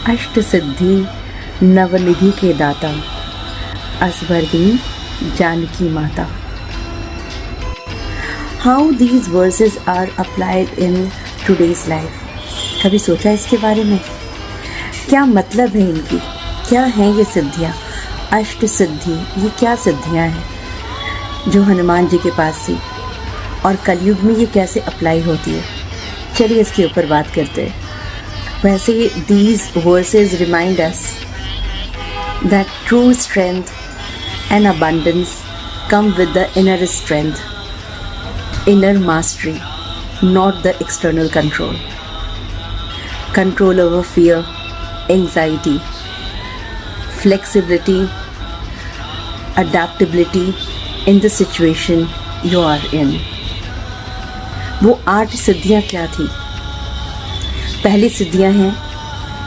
अष्ट सिद्धि नवनिधि के दाता, असबर दीन जानकी माता। How these verses are applied in today's life. कभी सोचा इसके बारे में? क्या मतलब है इनकी? क्या हैं ये सिद्धियाँ? अष्ट सिद्धि, ये क्या सिद्धियाँ हैं जो हनुमान जी के पास थी और कलयुग में ये कैसे अप्लाई होती है? चलिए इसके ऊपर बात करते हैं। वैसे these verses remind us that true strength and abundance come with the inner strength, inner mastery, not the external control. Control over fear, anxiety, flexibility, adaptability in the situation you are in. वो 8 सिद्धियाँ क्या थी? पहली सिद्धियां हैं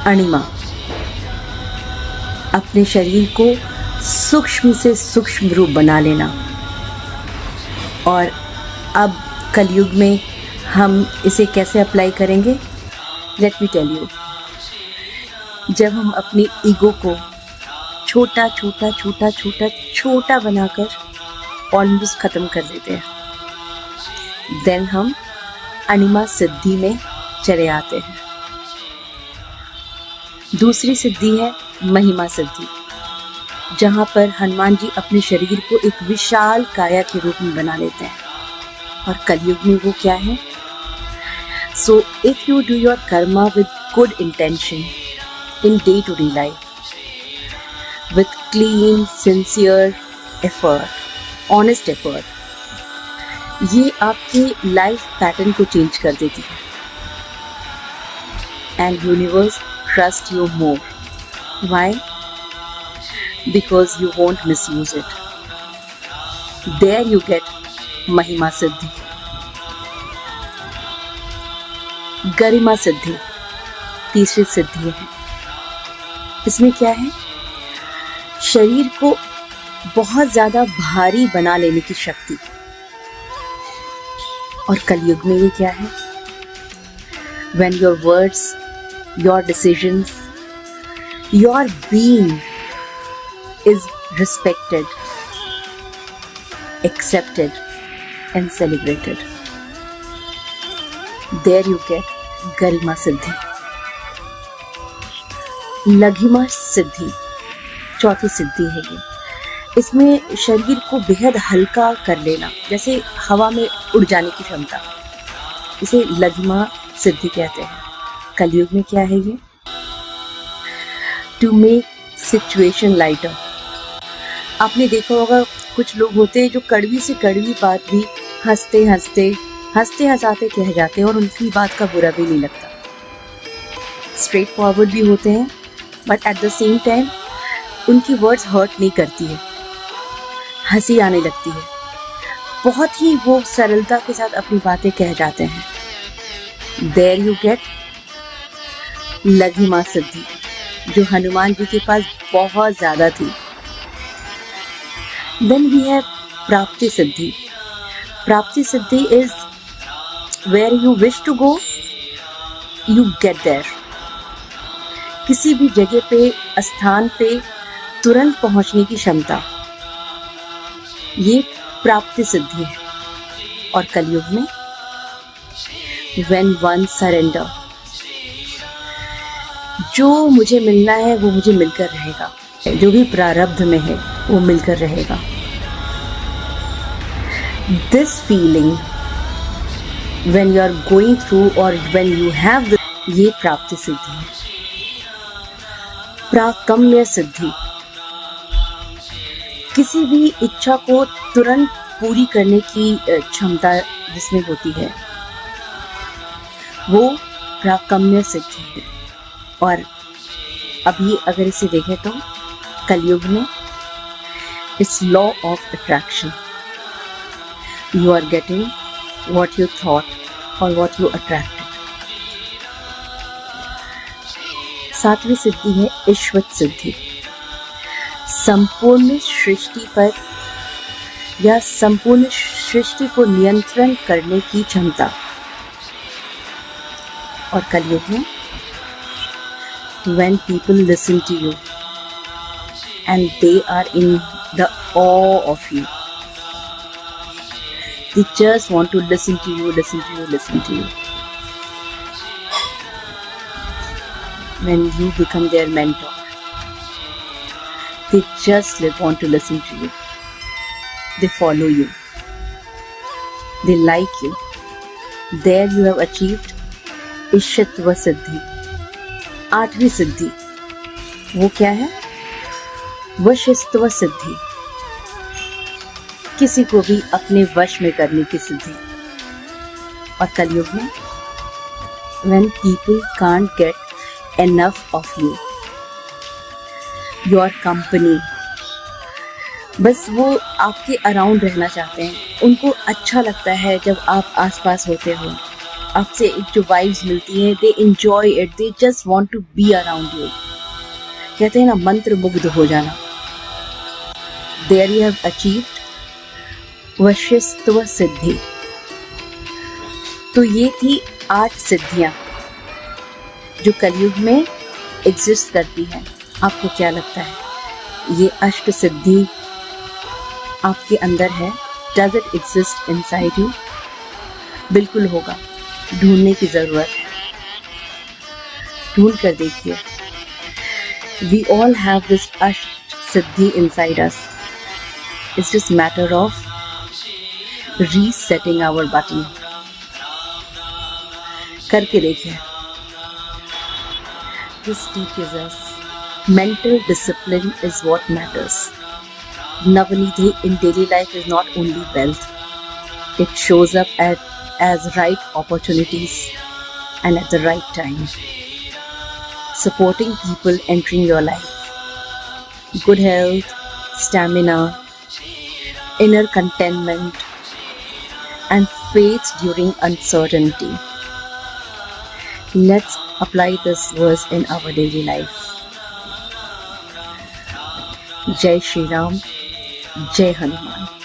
अणिमा, अपने शरीर को सूक्ष्म से सूक्ष्म रूप बना लेना। और अब कलयुग में हम इसे कैसे अप्लाई करेंगे? Let me tell you. जब हम अपनी ईगो को छोटा छोटा छोटा छोटा छोटा बनाकर ऑलमोस्ट ख़त्म कर देते हैं, देन हम अणिमा सिद्धि में चले आते हैं। दूसरी सिद्धि है महिमा सिद्धि, जहाँ पर हनुमान जी अपने शरीर को एक विशाल काया के रूप में बना लेते हैं। और कलयुग में वो क्या है? So if you do your karma with good intention in day to day life, with clean sincere effort, honest effort, ये आपके लाइफ पैटर्न को चेंज कर देती है। And universe trust you more. Why? Because you won't misuse it. There you get महिमा सिद्धि। गरिमा सिद्धि तीसरी सिद्धि है। इसमें क्या है? शरीर को बहुत ज्यादा भारी बना लेने की शक्ति। और कलयुग में ये क्या है? When your words, your decisions, your being is respected, accepted and celebrated. There you get गरिमा सिद्धि। लघिमा सिद्धि चौथी सिद्धि है ये। इसमें शरीर को बेहद हल्का कर लेना, जैसे हवा में उड़ जाने की क्षमता, इसे लघिमा सिद्धि कहते हैं। कलयुग में क्या है ये? To make situation lighter. आपने देखा होगा कुछ लोग होते हैं जो कड़वी से कड़वी बात भी हंसते हंसाते कह जाते हैं और उनकी बात का बुरा भी नहीं लगता। स्ट्रेट फॉरवर्ड भी होते हैं, but at the same time उनकी वर्ड्स हर्ट नहीं करती है, हंसी आने लगती है। बहुत ही वो सरलता के साथ अपनी बातें कह जाते हैं। देयर यू गेट लघिमा सिद्धि, जो हनुमान जी के पास बहुत ज्यादा थी। Then we have Prapti Siddhi. Prapti Siddhi is where you wish to go, you get there. किसी भी जगह पे, स्थान पे तुरंत पहुंचने की क्षमता, ये प्राप्ति सिद्धि है। और कलयुग में when one surrender, जो मुझे मिलना है वो मुझे मिलकर रहेगा, जो भी प्रारब्ध में है वो मिलकर रहेगा। This feeling when you are going through or when you have this, ये प्राप्ति सिद्धि है। प्राकम्य सिद्धि, किसी भी इच्छा को तुरंत पूरी करने की क्षमता जिसमें होती है, वो प्राकम्य सिद्धि है। और अभी अगर इसे देखें तो कलयुग में it's law of attraction. You are getting what you thought और व्हाट यू अट्रैक्टेड। सातवीं सिद्धि है ईश्वत सिद्धि। संपूर्ण सृष्टि पर या संपूर्ण सृष्टि को नियंत्रण करने की क्षमता। और कलयुग में when people listen to you and they are in the awe of you. They just want to listen to you, listen to you, listen to you. When you become their mentor, they just want to listen to you. They follow you. They like you. There you have achieved ईशत्व सिद्धि, 8वीं सिद्धि. वो क्या है? वशित्व सिद्धि. किसी को भी अपने वश में करने की सिद्धि. और कलयुग में when people can't get enough of you, your company, बस वो आपके अराउंड रहना चाहते हैं. उनको अच्छा लगता है जब आप आसपास होते हो. आपसे एक जो वाइब्स मिलती हैं, they enjoy it, they just want to be around you. कहते हैं ना, मंत्र मुग्ध हो जाना. There you have achieved वशित्व सिद्धि. तो ये थी 8 सिद्धियां जो कलयुग में एग्जिस्ट करती हैं. आपको क्या लगता है, ये अष्ट सिद्धि आपके अंदर है? Does it exist inside you? बिल्कुल होगा. ढूंढने की जरूरत है. ढूंढ कर देखिए. We all have this ashta siddhi inside us. It's just matter of resetting our button. करके देखिए. This teaches us mental discipline is what matters. Navneet, in daily life is not only wealth. It shows up as right opportunities and at the right time. Supporting people entering your life. Good health, stamina, inner contentment, and faith during uncertainty. Let's apply this verse in our daily life. जय श्री राम, जय हनुमान.